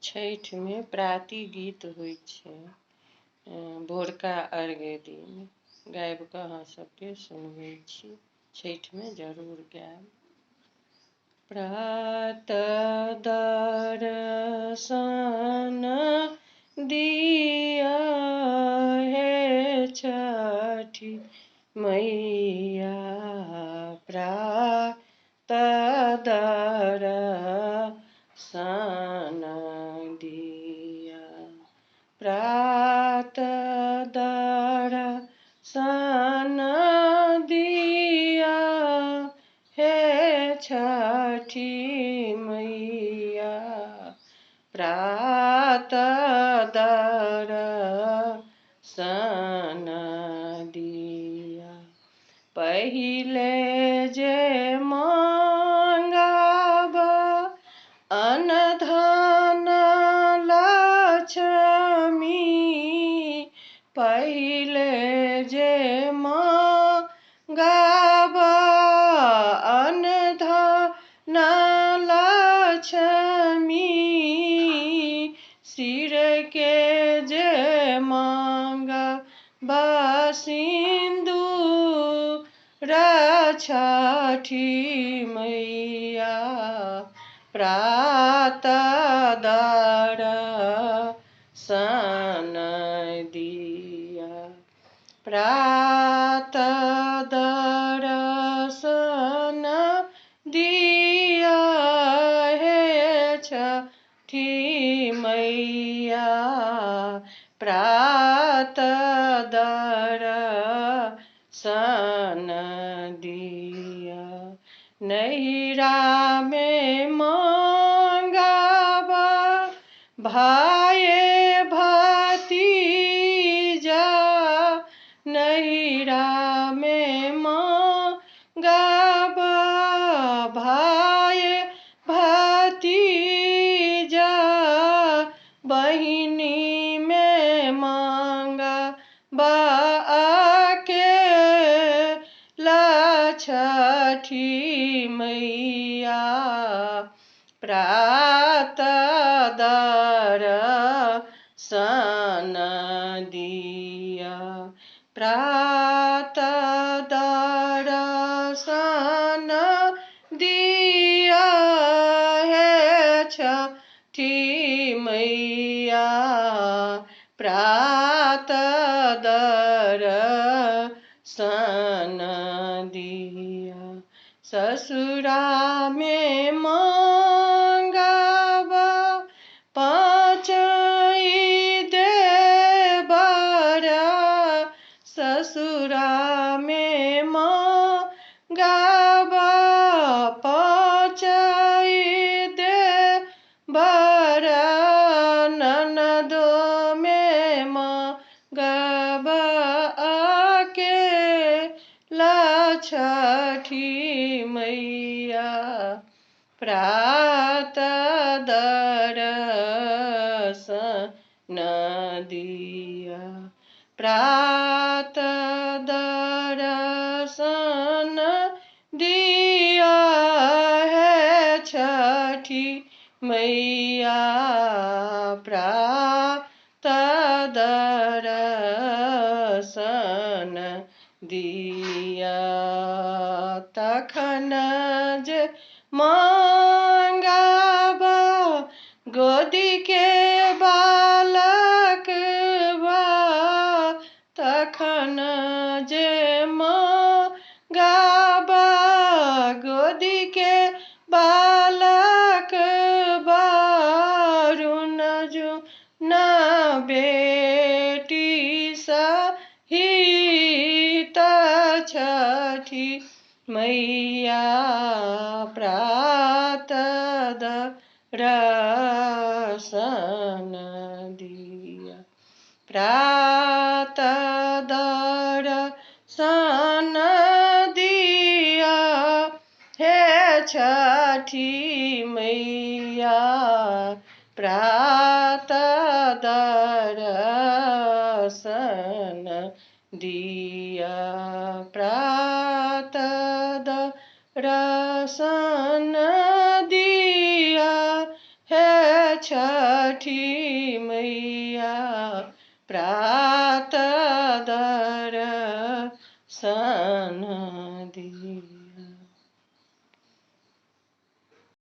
छठि में प्राति गीत होइ छै। भोरका अर्घ्य दिन गाबि कऽ अहाँ सबके सुनबै छी। छठि में जरूर गायब। प्रातः दर्शन दिया हे छठी मैया, प्रातः दर्शन दिया, प्रातः दर्शन दिया हे छठी मैया, प्रातः दर्शन दिया। पहिले जे मांगब अन्न धन लक्ष्मी, पहिले जे मांगब अन्न धन लक्ष्मी, सिर के जे मांगब सिंदूर छठी मैया, प्रातः दर्शन दिया, प्रातः दर्शन दिया हे छठी मैया, प्रातः दर्शन दिया। नैरा में मांगब भाई भतीजा, नैरा में मांगब भाई भतीजा, बहिनी में मांगब अकेला छठी मैया, प्रातः दर्शन दिया, प्रातः दर्शन दिया हे छठी मैया, प्रातः दर्शन दिया। ससुरा में मांगब पाँचई देवर, ससुरा में मांगब पाँचई देवर, ननदो में मांगब अकेला छठी मैया, प्रातः दर्शन दिया, प्रातः दर्शन दिया हे छठी मैया, प्रातः दर्शन दिया। तखन जे मांगब गोदी के बालकवा, तखन जे मांगब गोदी के बालकवा, रुन जुन बेटी सहित छठी मैया, प्रातः दर्शन दिया, प्रातः दर्शन दिया हे छठी मैया, प्रातः दर्शन दिया, प्रातः दर्शन दिया हे छठी मैया प्रात दर्शन दी।